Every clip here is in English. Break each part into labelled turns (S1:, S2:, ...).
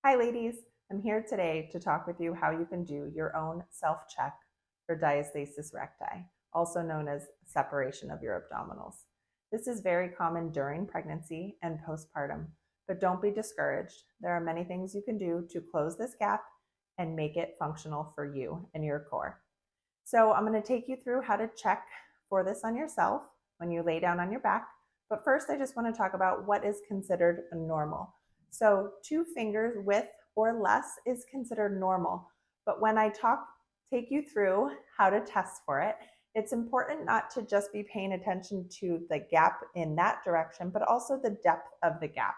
S1: Hi ladies, I'm here today to talk with you how you can do your own self-check for diastasis recti, also known as separation of your abdominals. This is very common during pregnancy and postpartum, but don't be discouraged. There are many things you can do to close this gap and make it functional for you and your core. So I'm going to take you through how to check for this on yourself when you lay down on your back. But first, I just want to talk about what is considered normal. So 2 fingers width or less is considered normal. But when I take you through how to test for it, it's important not to just be paying attention to the gap in that direction, but also the depth of the gap.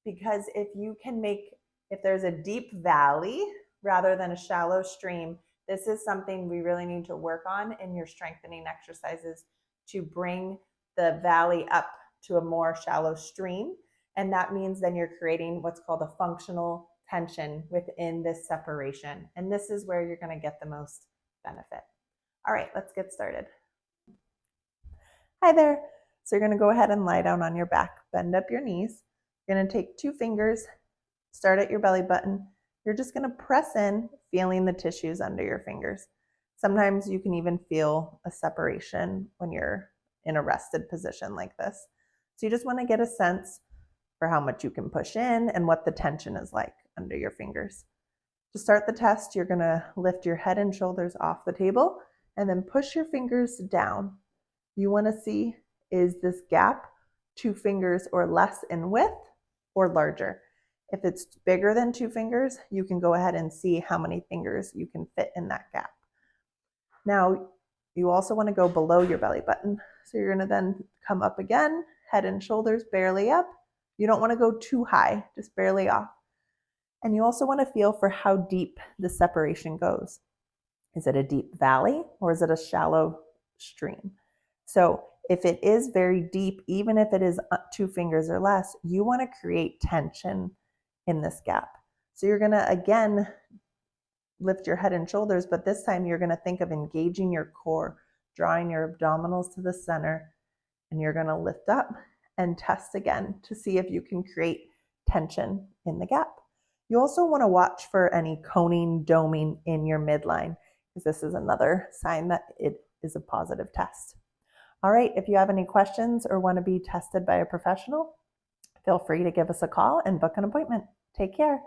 S1: Because if there's a deep valley rather than a shallow stream, this is something we really need to work on in your strengthening exercises to bring the valley up to a more shallow stream. And that means then you're creating what's called a functional tension within this separation. And this is where you're going to get the most benefit. All right, let's get started. Hi there. So you're going to go ahead and lie down on your back, bend up your knees. You're going to take 2 fingers, start at your belly button. You're just going to press in, feeling the tissues under your fingers. Sometimes you can even feel a separation when you're in a rested position like this. So you just want to get a sense for how much you can push in and what the tension is like under your fingers. To start the test, you're going to lift your head and shoulders off the table and then push your fingers down. You want to see, is this gap 2 fingers or less in width or larger? If it's bigger than 2 fingers, you can go ahead and see how many fingers you can fit in that gap. Now, you also want to go below your belly button. So you're going to then come up again, head and shoulders barely up. You don't want to go too high, just barely off. And you also want to feel for how deep the separation goes. Is it a deep valley or is it a shallow stream? So if it is very deep, even if it is 2 fingers or less, you want to create tension in this gap. So you're going to, again, lift your head and shoulders, but this time you're going to think of engaging your core, drawing your abdominals to the center, and you're going to lift up and test again to see if you can create tension in the gap. You also want to watch for any coning, doming in your midline, because this is another sign that it is a positive test. All right, if you have any questions or want to be tested by a professional, feel free to give us a call and book an appointment. Take care.